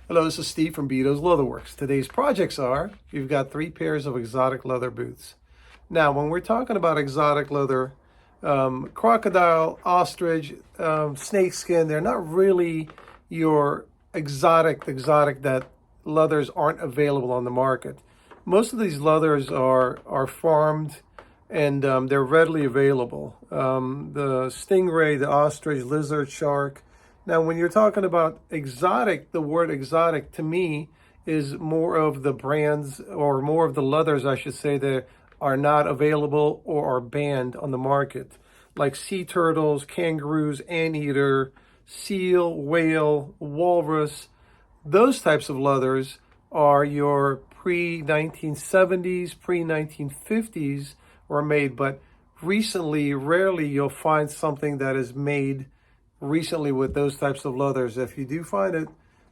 Hello, this is Steve from Beto's Leatherworks. Today's projects are, you've got 3 pairs of exotic leather boots. Now, when we're talking about exotic leather, crocodile, ostrich, snakeskin, they're not really your exotic that leathers aren't available on the market. Most of these leathers are farmed and they're readily available. The stingray, the ostrich, lizard, shark. Now, when you're talking about exotic, the word exotic to me is more of the brands or more of the leathers, I should say, that are not available or are banned on the market, like sea turtles, kangaroos, anteater, seal, whale, walrus. Those types of leathers are your pre-1970s, pre-1950s were made, but recently, rarely you'll find something that is made recently with those types of leathers. If you do find it,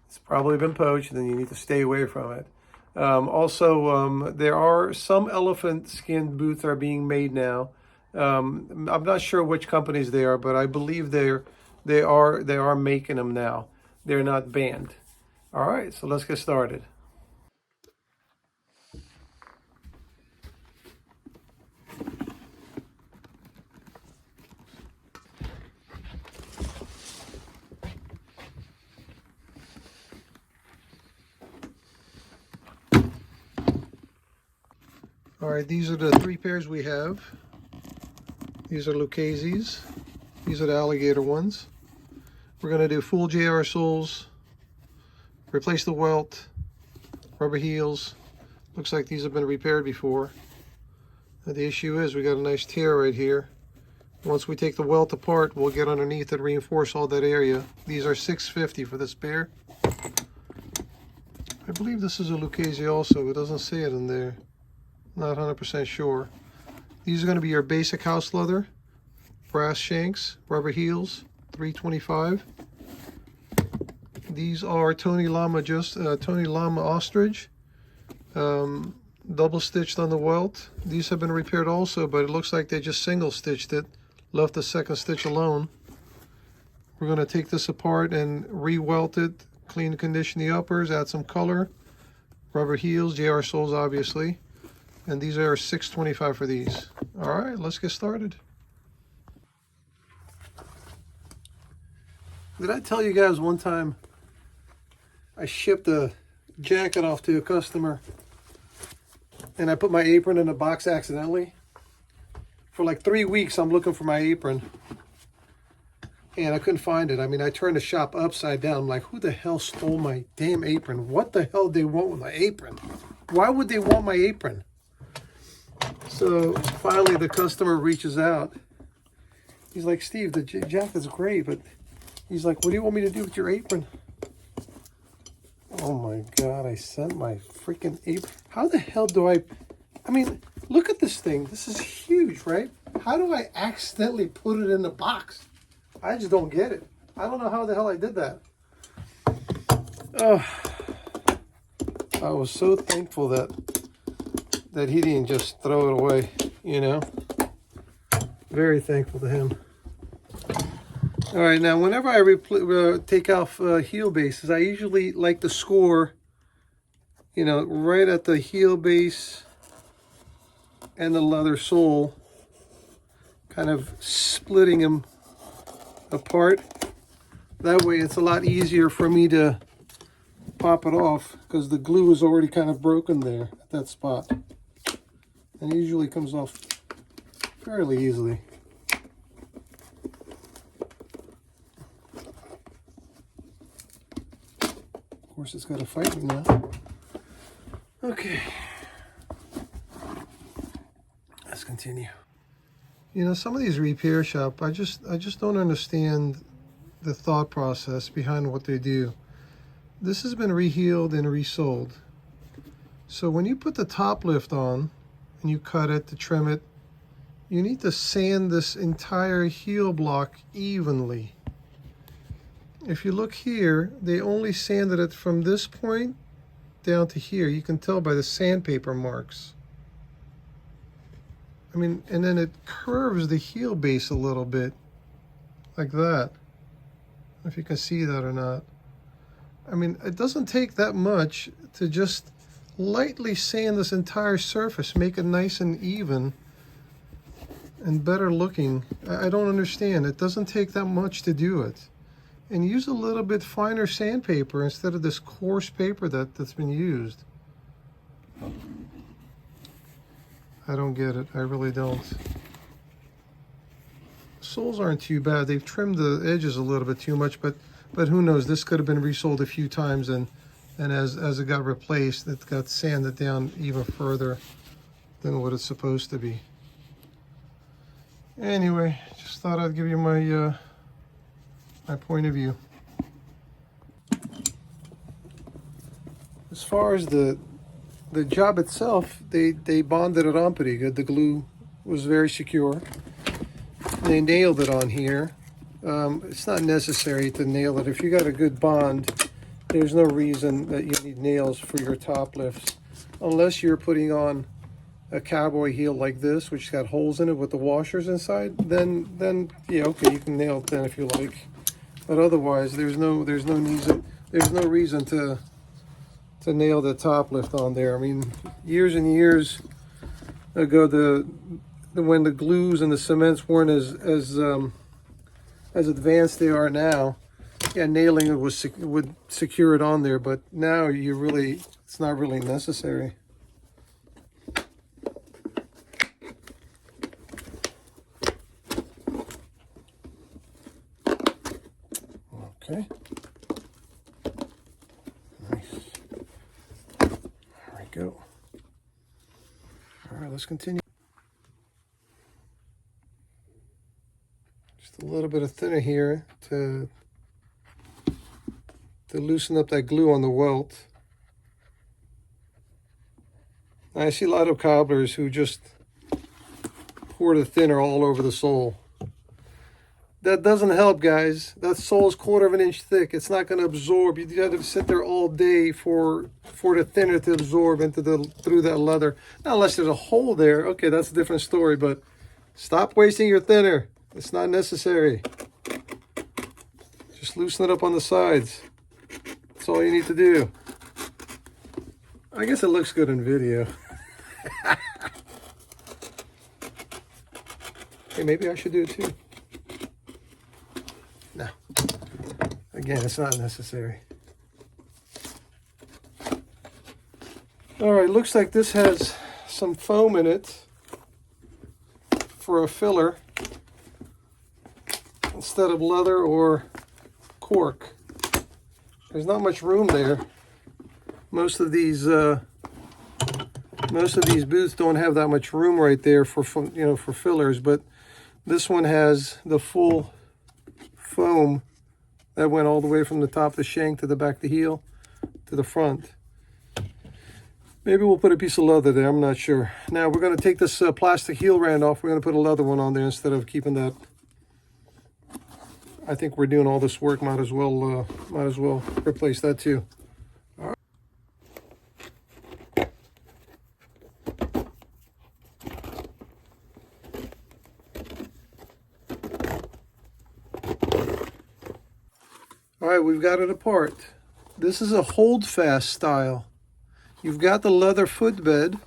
it's probably been poached, and then you need to stay away from it. There are some elephant skin boots are being made now. I'm not sure which companies they are, but I believe they are making them now. They're not banned. All right, so let's get started. All right, these are the 3 pairs we have. These are Lucchese's. These are the alligator ones. We're going to do full JR soles, replace the welt, rubber heels. Looks like these have been repaired before. And the issue is we got a nice tear right here. Once we take the welt apart, we'll get underneath it, reinforce all that area. These are $6.50 for this pair. I believe this is a Lucchese also. It doesn't say it in there. Not 100% sure. These are going to be your basic house leather, brass shanks, rubber heels, $3.25. These are TonyLama, TonyLama ostrich, double stitched on the welt. These have been repaired also, but it looks like they just single stitched it, left the second stitch alone. We're going to take this apart and re-welt it, clean condition the uppers, add some color, rubber heels, JR soles obviously. And these are $6.25 for these. All right, let's get started. Did I tell you guys one time I shipped a jacket off to a customer and I put my apron in a box accidentally? For like 3 weeks, I'm looking for my apron and I couldn't find it. I mean, I turned the shop upside down. I'm like, who the hell stole my damn apron? What the hell do they want with my apron? Why would they want my apron? So finally the customer reaches out. He's like, Steve, the jacket's great, but he's like, what do you want me to do with your apron? Oh my God, I sent my freaking apron. How the hell do I mean, look at this thing. This is huge, right? How do I accidentally put it in the box? I just don't get it. I don't know how the hell I did that. Oh, I was so thankful that he didn't just throw it away, you know. Very thankful to him. All right, now whenever I take off heel bases, I usually like to score, you know, right at the heel base and the leather sole, kind of splitting them apart. That way it's a lot easier for me to pop it off because the glue is already kind of broken there at that spot. And it usually comes off fairly easily. Of course, it's got to fight me now. Okay. Let's continue. You know, some of these repair shop, I just don't understand the thought process behind what they do. This has been rehealed and resoled. So when you put the top lift on, and you cut it to trim it, you need to sand this entire heel block evenly. If you look here, they only sanded it from this point down to here. You can tell by the sandpaper marks. I mean, and then it curves the heel base a little bit, like that. I don't know if you can see that or not. I mean, it doesn't take that much to just lightly sand this entire surface, make it nice and even and better looking. I don't understand. It doesn't take that much to do it. And use a little bit finer sandpaper instead of this coarse paper that's been used. I don't get it. I really don't. Soles aren't too bad. They've trimmed the edges a little bit too much, but who knows? This could have been resoled a few times, and as it got replaced, it got sanded down even further than what it's supposed to be. Anyway, just thought I'd give you my my point of view. As far as the job itself, they bonded it on pretty good. The glue was very secure. They nailed it on here. It's not necessary to nail it. If you got a good bond, there's no reason that you need nails for your top lifts, unless you're putting on a cowboy heel like this, which got holes in it with the washers inside. Then yeah, okay, you can nail it then if you like. But otherwise, there's no reason to nail the top lift on there. I mean, years and years ago, when the glues and the cements weren't as advanced they are now, yeah, nailing it would secure it on there. But now it's not really necessary. Okay. Nice. There we go. All right, let's continue. Just a little bit of thinner here to loosen up that glue on the welt. I see a lot of cobblers who just pour the thinner all over the sole. That doesn't help, guys. That sole is 1/4 of an inch thick. It's not going to absorb. You got to sit there all day for the thinner to absorb through that leather. Now, unless there's a hole there, okay, that's a different story. But stop wasting your thinner. It's not necessary. Just loosen it up on the sides. That's all you need to do. I guess it looks good in video. Hey, maybe I should do it too. No. Again, it's not necessary. All right, looks like this has some foam in it for a filler instead of leather or cork. There's not much room there. Most of these booths don't have that much room right there for fillers, but this one has the full foam that went all the way from the top of the shank to the back of the heel to the front. Maybe we'll put a piece of leather there, I'm not sure. Now we're going to take this plastic heel rand off. We're going to put a leather one on there instead of keeping that. I think we're doing all this work, might as well replace that too. All right. All right, we've got it apart. This is a hold fast style. You've got the leather footbed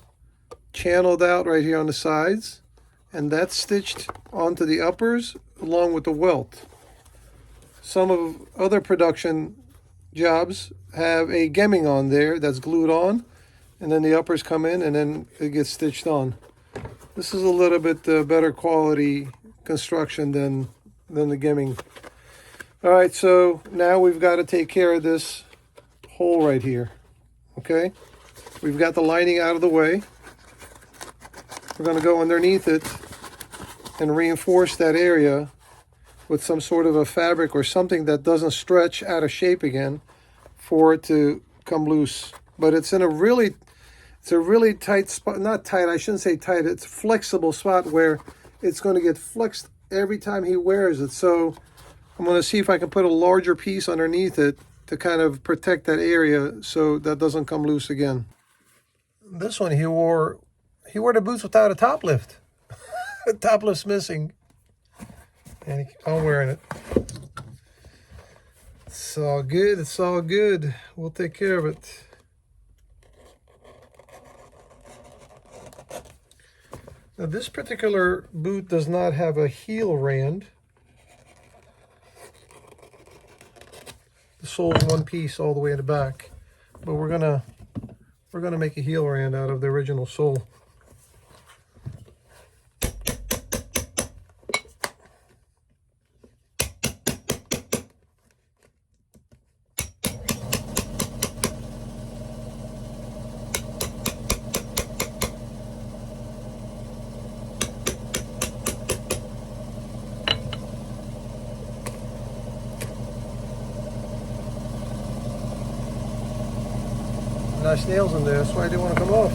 channeled out right here on the sides, and that's stitched onto the uppers along with the welt. Some of other production jobs have a gemming on there that's glued on, and then the uppers come in and then it gets stitched on. This is a little bit better quality construction than the gemming. All right, so now we've got to take care of this hole right here, okay? We've got the lining out of the way. We're going to go underneath it and reinforce that area with some sort of a fabric or something that doesn't stretch out of shape again for it to come loose. But it's a really tight spot, not tight, I shouldn't say tight, it's a flexible spot where it's going to get flexed every time he wears it. So I'm going to see if I can put a larger piece underneath it to kind of protect that area so that doesn't come loose again. This one, he wore the boots without a top lift. The top lift's missing. And I'm wearing it. It's all good. It's all good. We'll take care of it. Now, this particular boot does not have a heel rand. The sole's one piece all the way in the back, but we're gonna make a heel rand out of the original sole. Nice nails in there, that's why I didn't want to come off.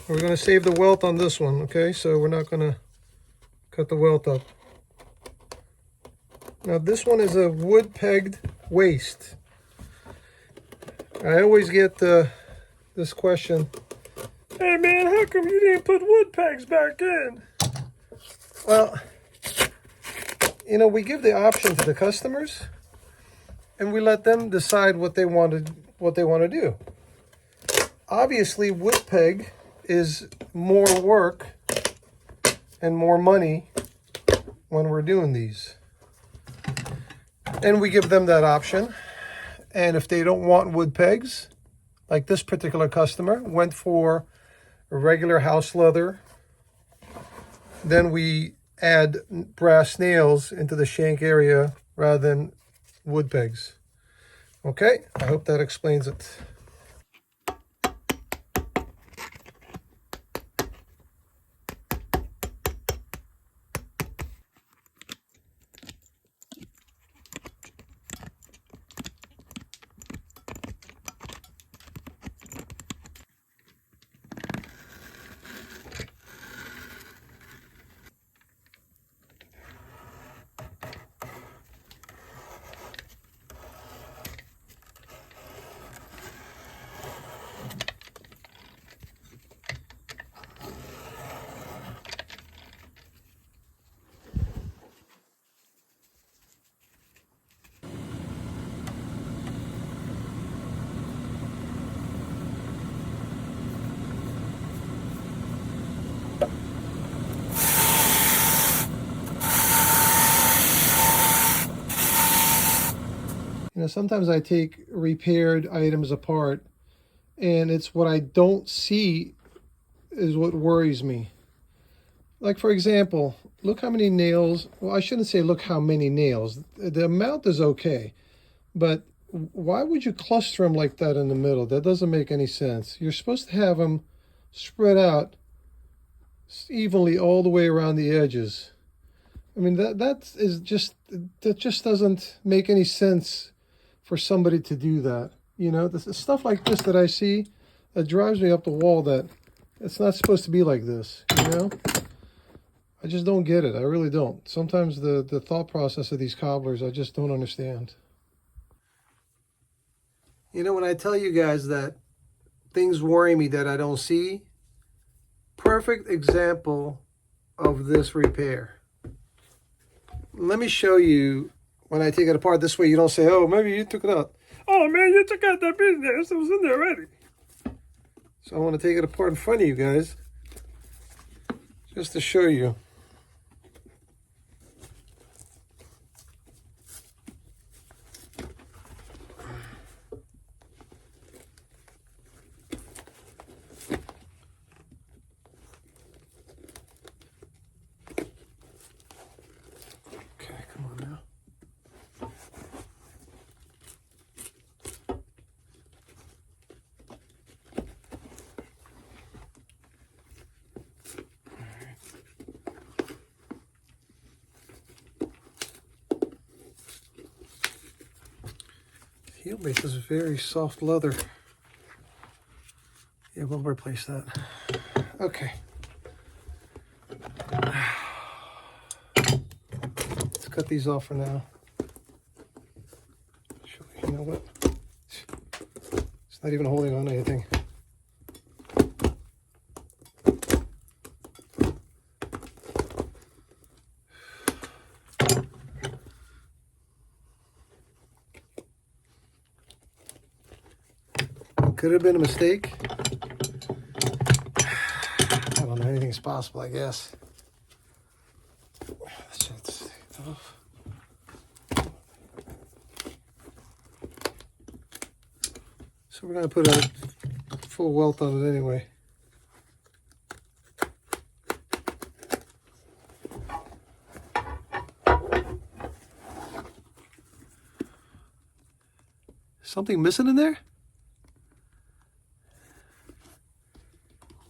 We're going to save the welt on this one, okay? So we're not going to cut the welt up. Now this one is a wood pegged waist. I always get this question. Hey man, how come you didn't put wood pegs back in? Well, you know, we give the option to the customers and we let them decide what they want to do. Obviously, wood peg is more work and more money when we're doing these. And we give them that option. And if they don't want wood pegs, like this particular customer went for a regular house leather, then we add brass nails into the shank area rather than wood pegs. Okay, I hope that explains it. You know, sometimes I take repaired items apart, and it's what I don't see is what worries me. Like, for example, look how many nails. Well, I shouldn't say look how many nails. The amount is okay, but why would you cluster them like that in the middle? That doesn't make any sense. You're supposed to have them spread out evenly all the way around the edges. I mean, that just doesn't make any sense for somebody to do that. You know, this stuff like this that I see, that drives me up the wall, that it's not supposed to be like this, you know? I just don't get it. I really don't. Sometimes the thought process of these cobblers, I just don't understand. You know, when I tell you guys that things worry me that I don't see, perfect example of this repair. Let me show you when I take it apart. This way you don't say, oh, maybe you took it out. Oh, man, you took out that business. It was in there already. So I want to take it apart in front of you guys, just to show you. Okay, come on now. Heel base is very soft leather. Yeah, we'll replace that. Okay. Let's cut these off for now. You know what? It's It's not even holding on to anything. Could have been a mistake. I don't know, anything's possible, I guess. So we're going to put a full welt on it anyway. Something missing in there?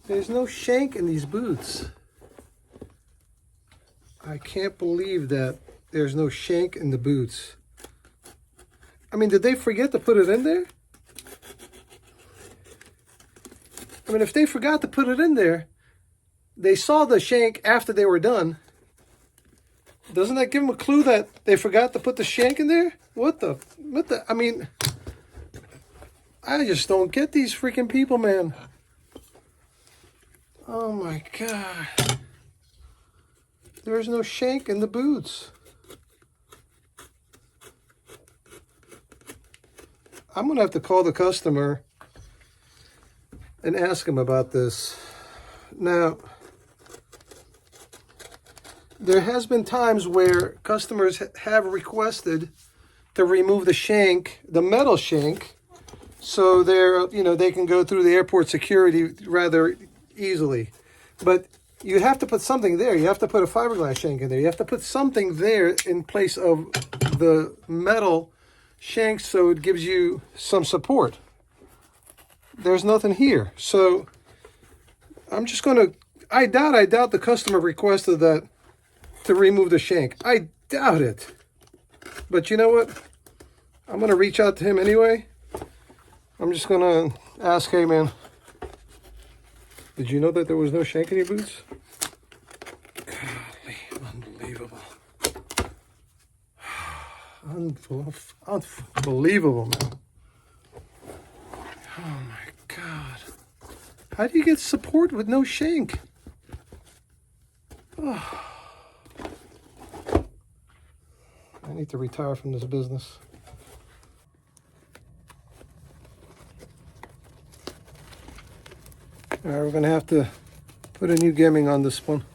There's no shank in these boots. I can't believe that there's no shank in the boots. I mean, did they forget to put it in there? I mean, if they forgot to put it in there, they saw the shank after they were done. Doesn't that give them a clue that they forgot to put the shank in there? What the, I mean, I just don't get these freaking people, man. Oh my God. There's no shank in the boots. I'm gonna have to call the customer and ask him about this. Now, there has been times where customers have requested to remove the shank, the metal shank, so they can go through the airport security rather easily. But you have to put something there. You have to put a fiberglass shank in there. You have to put something there in place of the metal shank so it gives you some support. There's nothing here. So I'm just going to, I doubt the customer requested that to remove the shank. I doubt it. But you know what? I'm going to reach out to him anyway. I'm just going to ask, hey man, did you know that there was no shank in your boots? Golly, unbelievable. Unbelievable, man. Oh my God. How do you get support with no shank? Oh. I need to retire from this business. All right, we're going to have to put a new gemming on this one.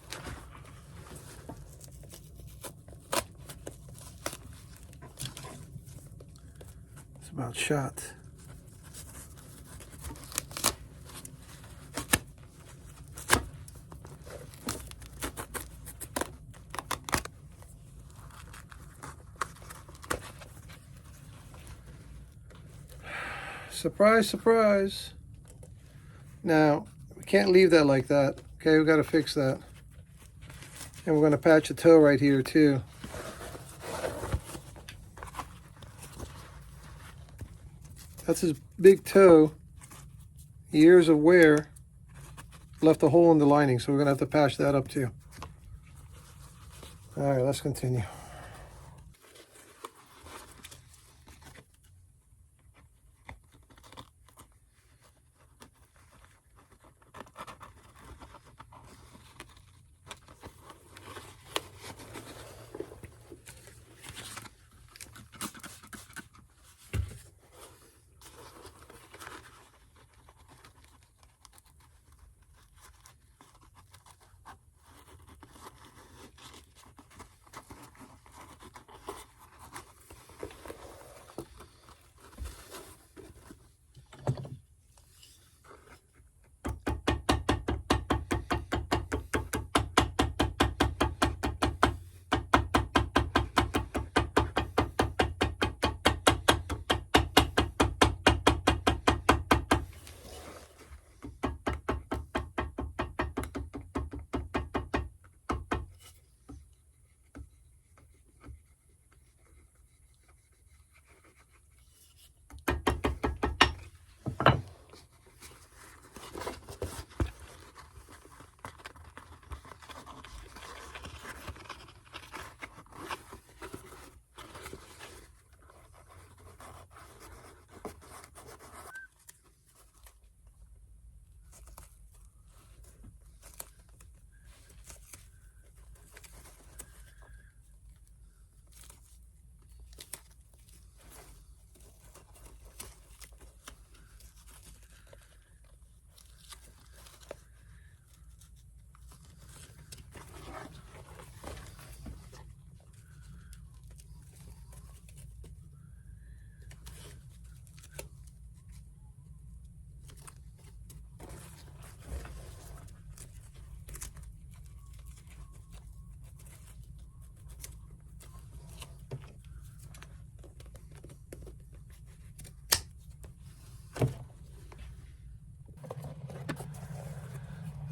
It's about shot. Surprise, surprise. Now, we can't leave that like that. Okay, we got to fix that. And we're going to patch a toe right here too. That's his big toe. Years of wear left a hole in the lining, so we're going to have to patch that up too. All right, let's continue.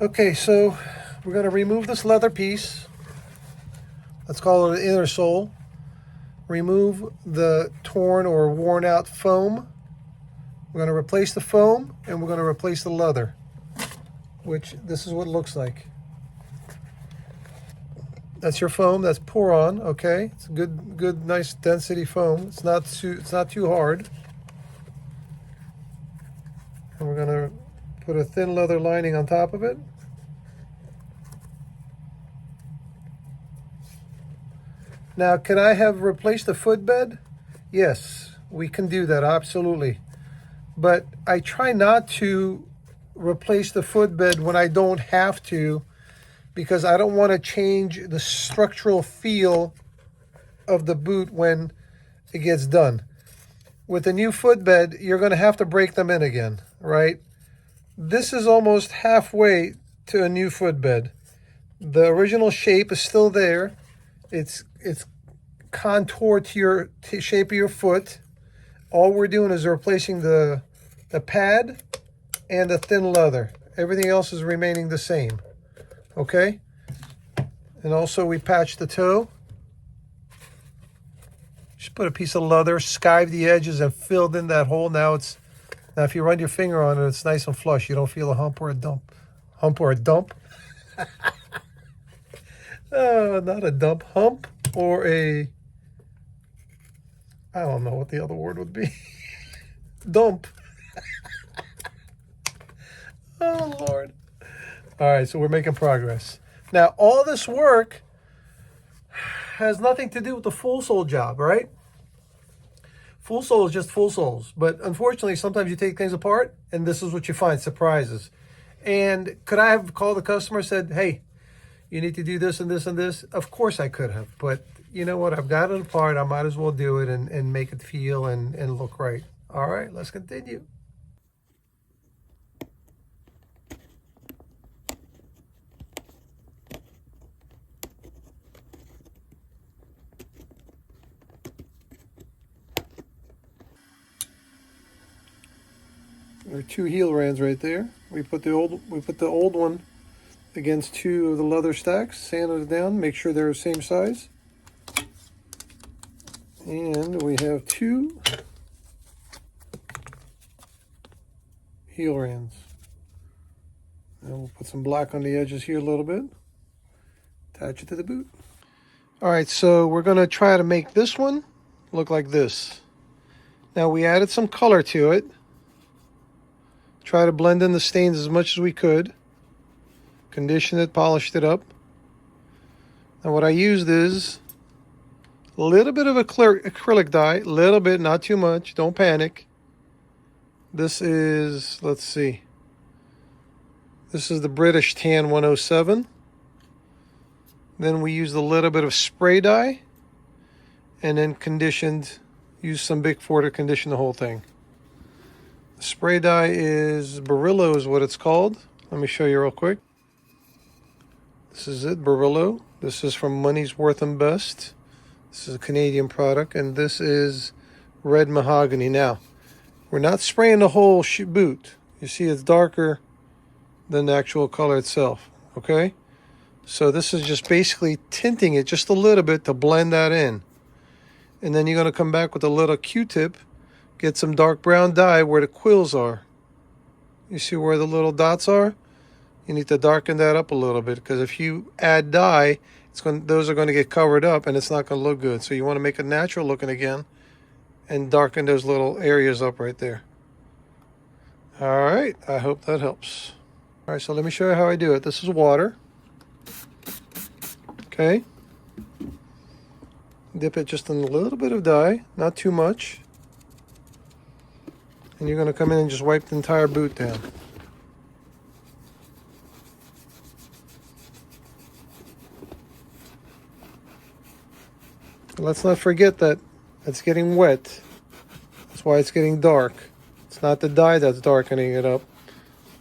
Okay, so we're going to remove this leather piece. Let's call it an inner sole. Remove the torn or worn out foam. We're going to replace the foam and we're going to replace the leather, which this is what it looks like. That's your foam. That's pour on. Okay, it's a good, nice density foam. It's not too hard. And we're going to put a thin leather lining on top of it. Now, can I have replaced the footbed? Yes, we can do that, absolutely. But I try not to replace the footbed when I don't have to, because I don't want to change the structural feel of the boot when it gets done. With the new footbed, you're going to have to break them in again, right? This is almost halfway to a new footbed. The original shape is still there. It's contoured to your shape of your foot. All we're doing is replacing the pad and the thin leather. Everything else is remaining the same. Okay? And also we patched the toe. Just put a piece of leather, skived the edges, and filled in that hole. Now if you run your finger on it, it's nice and flush. You don't feel a hump or a dump. Hump or a dump? Not a dump. Hump or a... I don't know what the other word would be. Dump. Oh, Lord. All right, so we're making progress. Now, all this work has nothing to do with the full sole job, right? Full sole is just full soles. But unfortunately, sometimes you take things apart, and this is what you find, surprises. And could I have called the customer and said, hey, you need to do this and this and this? Of course I could have. But you know what? I've got it apart. I might as well do it and make it feel and look right. All right, let's continue. There are two heel rands right there. We put the old one against two of the leather stacks, sanded it down, make sure they're the same size. And we have two heel rands. And we'll put some black on the edges here a little bit. Attach it to the boot. All right, so we're gonna try to make this one look like this. Now we added some color to it. Try to blend in the stains as much as we could. Conditioned it, polished it up. Now what I used is a little bit of acrylic dye, a little bit, not too much, don't panic. This is, let's see, this is the British Tan 107. Then we used a little bit of spray dye and then used some Big Four to condition the whole thing. The spray dye is Brillo is what it's called. Let me show you real quick. This is it, Brillo. This is from Money's Worth and Best. This is a Canadian product, and this is red mahogany. Now, we're not spraying the whole boot. You see it's darker than the actual color itself, okay? So this is just basically tinting it just a little bit to blend that in. And then you're going to come back with a little Q-tip, get some dark brown dye where the quills are. You see where the little dots are? You need to darken that up a little bit, because if you add dye, those are going to get covered up and it's not going to look good. So you want to make it natural looking again and darken those little areas up right there. All right, I hope that helps. All right, so let me show you how I do it. This is water. Okay. Dip it just in a little bit of dye, not too much. And you're going to come in and just wipe the entire boot down. Let's not forget that it's getting wet. That's why it's getting dark. It's not the dye that's darkening it up.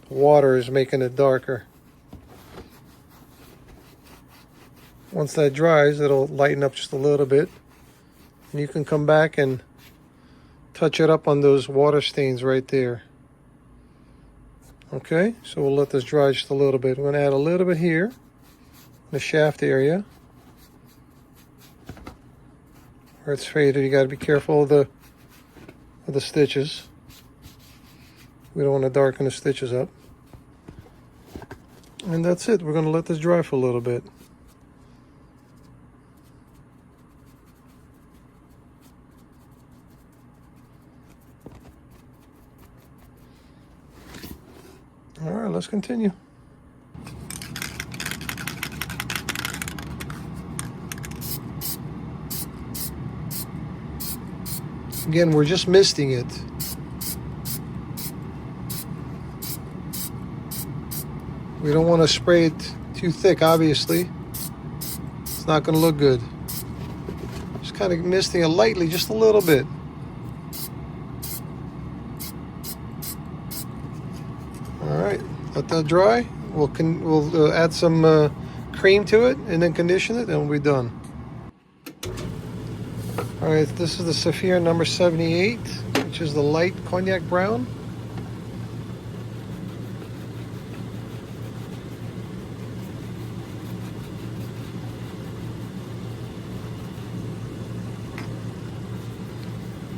The water is making it darker. Once that dries, it'll lighten up just a little bit. And you can come back and touch it up on those water stains right there. Okay, so we'll let this dry just a little bit. We're going to add a little bit here, the shaft area. Where it's faded, you got to be careful of the stitches. We don't want to darken the stitches up. And that's it. We're going to let this dry for a little bit. All right, let's continue. Again, we're just misting it. We don't want to spray it too thick, obviously. It's not going to look good. Just kind of misting it lightly, just a little bit. All right, let that dry. We'll add some cream to it and then condition it, and we'll be done. All right, this is the Saphir number 78, which is the light cognac brown.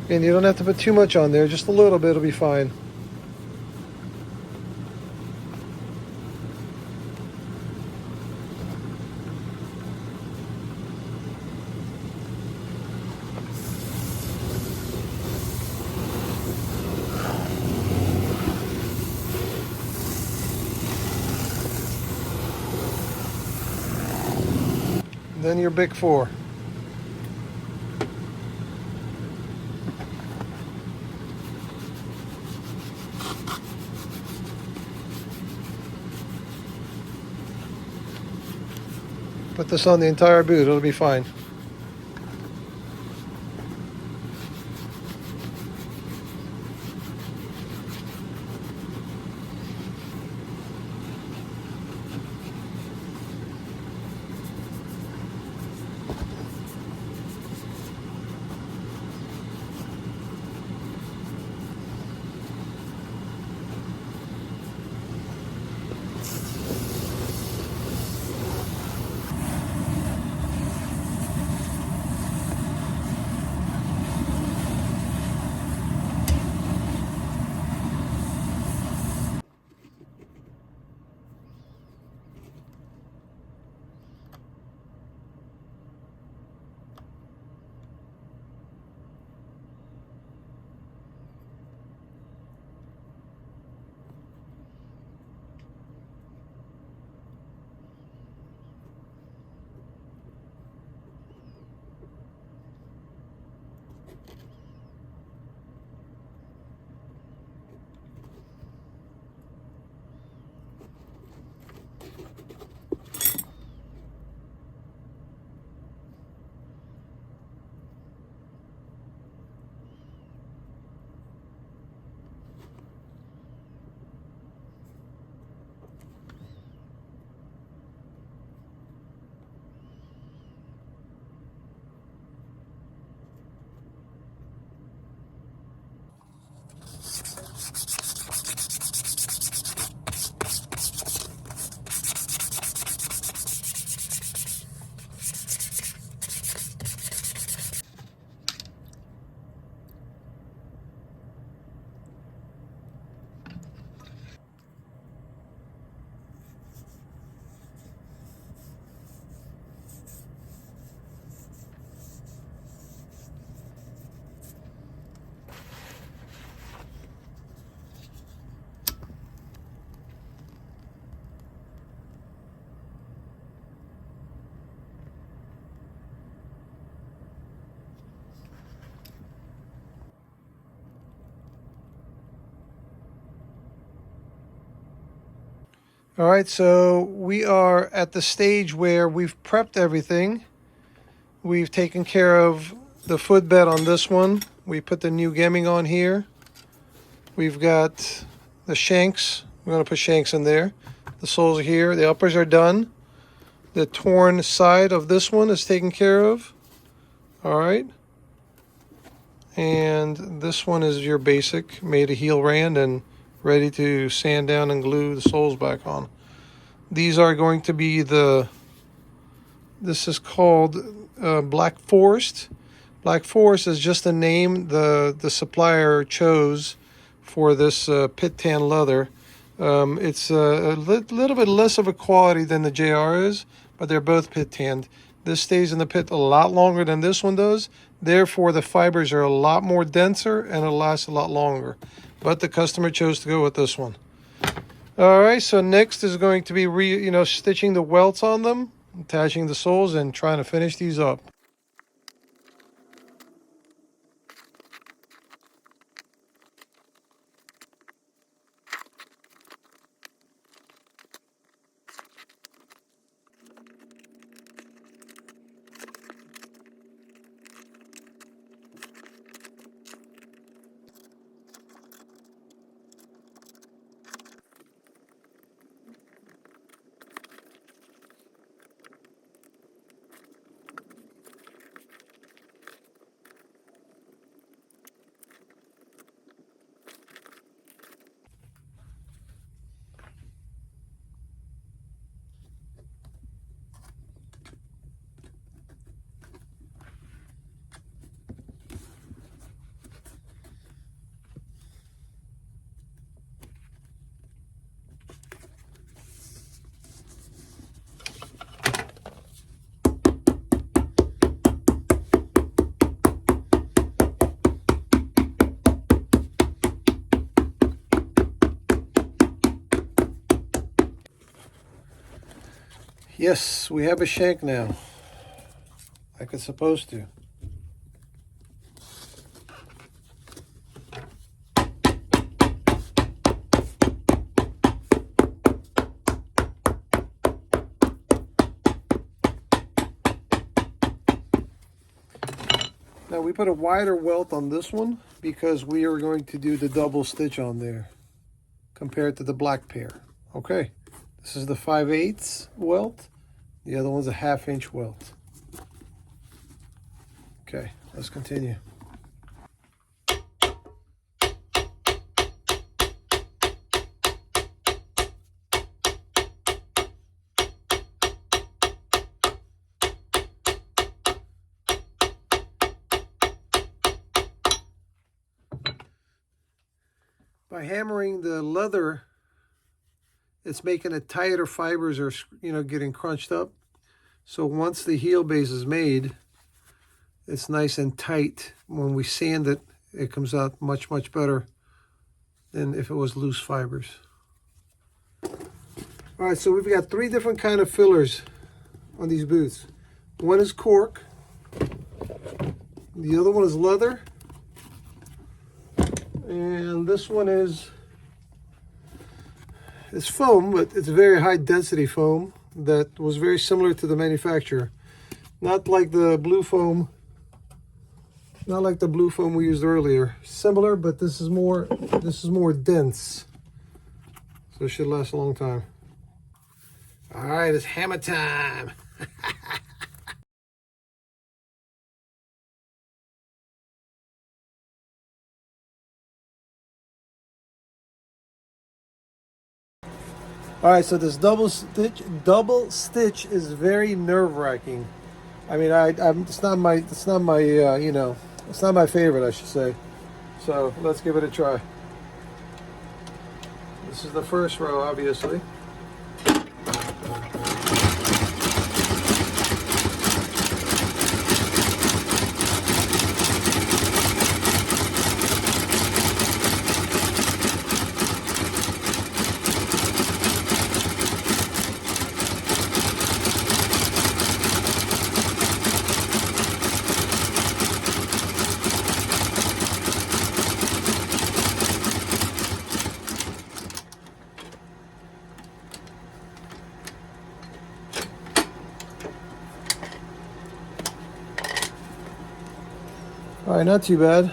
And you don't have to put too much on there, just a little bit will be fine. Then your big four. Put this on the entire boot, it'll be fine. All right, so we are at the stage where we've prepped everything. We've taken care of the footbed on this one. We put the new gemming on here. We've got the shanks. We're going to put shanks in there. The soles are here. The uppers are done. The torn side of this one is taken care of. All right. And this one is your basic, made of heel rand and ready to sand down and glue the soles back on. These are going to be this is called Black Forest. Black Forest is just a name the supplier chose for this pit tan leather. It's a little bit less of a quality than the JR is, but they're both pit tanned. This stays in the pit a lot longer than this one does. Therefore, the fibers are a lot more denser and it'll last a lot longer. But the customer chose to go with this one. All right, so next is going to be stitching the welts on them, attaching the soles, and trying to finish these up. Yes, we have a shank now, like it's supposed to. Now we put a wider welt on this one because we are going to do the double stitch on there compared to the black pair. Okay, this is the 5/8 welt. The other one's a 1/2 inch welt. Okay, let's continue. By hammering the leather, it's making it tighter. Fibers are, getting crunched up. So once the heel base is made, it's nice and tight. When we sand it, it comes out much, much better than if it was loose fibers. All right, so we've got 3 different kind of fillers on these boots. One is cork. The other one is leather. And this one is foam, but it's a very high density foam that was very similar to the manufacturer. Not like the blue foam. Not like the blue foam we used earlier. Similar, but this is more dense. So it should last a long time. All right, it's hammer time. All right, so this double stitch is very nerve-wracking. I mean, it's not my favorite, I should say. So let's give it a try. This is the first row, obviously. All right, not too bad.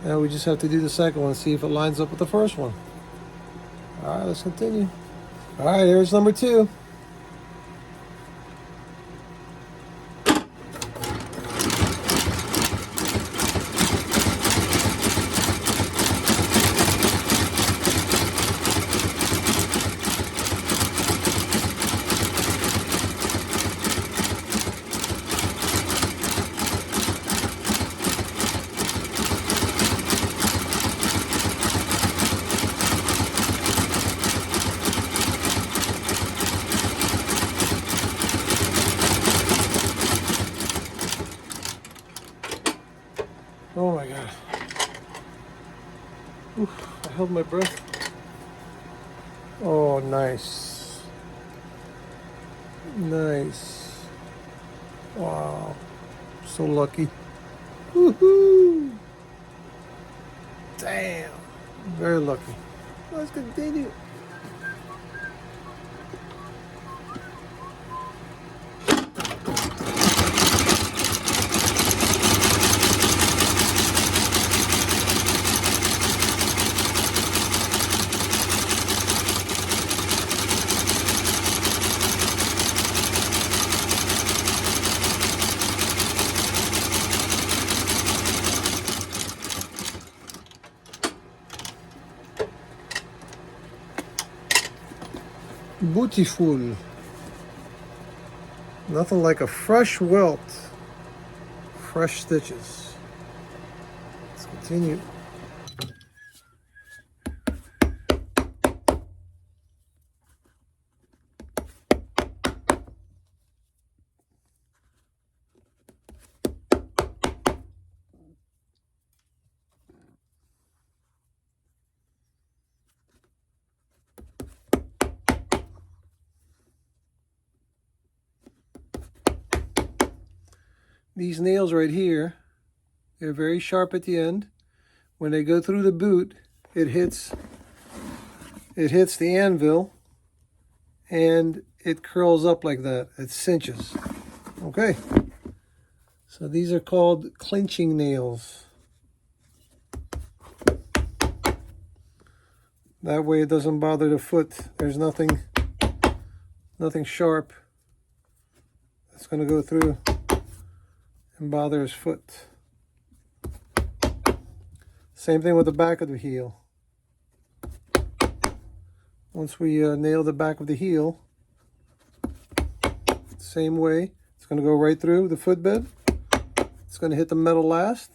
Now we just have to do the second one, see if it lines up with the first one. All right, let's continue. All right, here's number 2. I held my breath. Oh, nice. Nice. Wow. So lucky. Woohoo! Damn. Very lucky. Let's continue. Beautiful. Nothing like a fresh welt. Fresh stitches. Let's continue. These nails right here, they're very sharp at the end. When they go through the boot, it hits the anvil and it curls up like that. It cinches. Okay. So these are called clinching nails. That way it doesn't bother the foot. There's nothing sharp that's going to go through and bother his foot. Same thing with the back of the heel. Once we nail the back of the heel, same way, it's going to go right through the footbed. It's going to hit the metal last.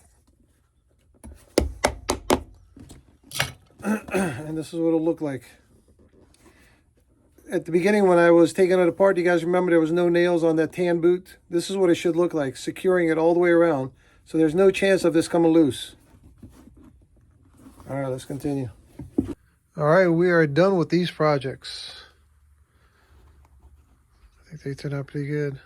And this is what it'll look like. At the beginning when I was taking it apart, you guys remember there was no nails on that tan boot? This is what it should look like, securing it all the way around. So there's no chance of this coming loose. All right, let's continue. All right, we are done with these projects. I think they turned out pretty good.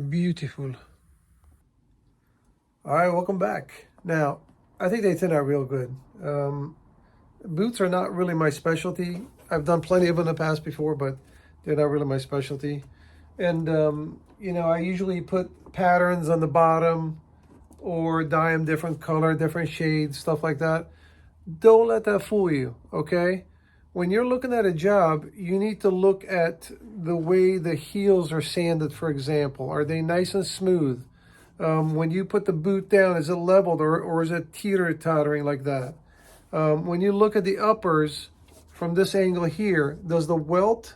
Beautiful. All right, welcome back. Now, I think they turned out real good. Boots are not really my specialty. I've done plenty of them in the past before, but they're not really my specialty. And, you know, I usually put patterns on the bottom or dye them different color, different shades, stuff like that. Don't let that fool you, okay? When you're looking at a job, you need to look at the way the heels are sanded, for example. Are they nice and smooth? When you put the boot down, is it leveled or is it teeter-tottering like that? When you look at the uppers from this angle here, does the welt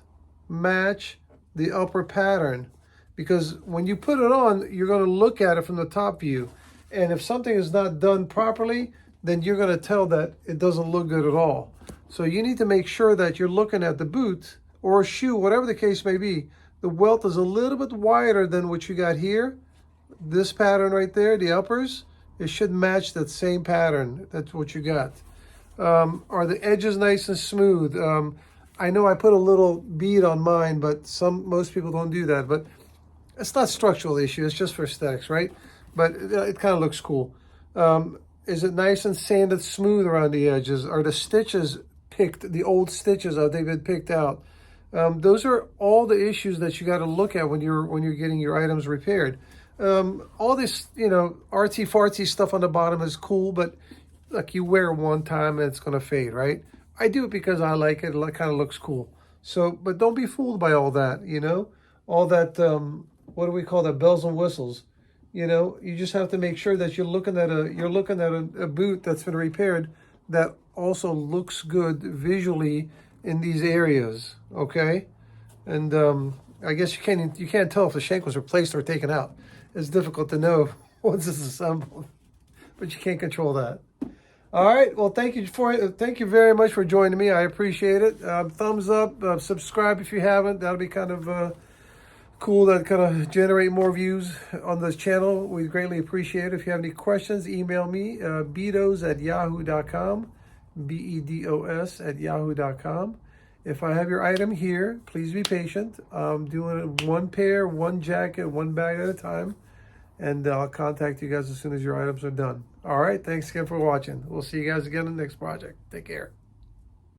match the upper pattern? Because when you put it on, you're going to look at it from the top view. And if something is not done properly, then you're going to tell that it doesn't look good at all. So you need to make sure that you're looking at the boot or a shoe, whatever the case may be. The welt is a little bit wider than what you got here. This pattern right there, the uppers, it should match that same pattern. That's what you got. Are the edges nice and smooth? I know I put a little bead on mine, but most people don't do that. But it's not a structural issue. It's just for aesthetics, right? But it kind of looks cool. Is it nice and sanded smooth around the edges? Are the stitches picked, the old stitches, have they been picked out? Those are all the issues that you got to look at when you're getting your items repaired. All this, artsy fartsy stuff on the bottom is cool, but look, you wear it one time and it's going to fade, right? I do it because I like it. It kind of looks cool. So, but don't be fooled by all that, all that, what do we call that? Bells and whistles. You just have to make sure that you're looking at a boot that's been repaired that also looks good visually in these areas, okay? And I guess you can't tell if the shank was replaced or taken out. It's difficult to know once it's assembled, but you can't control that. All right. Well, thank you very much for joining me. I appreciate it. Thumbs up, subscribe if you haven't. That'll be kind of cool. That kind of generate more views on this channel. We greatly appreciate it. If you have any questions, email me, bedos@yahoo.com, bedos@yahoo.com. If I have your item here, please be patient. I'm doing one pair, one jacket, one bag at a time. And I'll contact you guys as soon as your items are done. All right. Thanks again for watching. We'll see you guys again in the next project. Take care.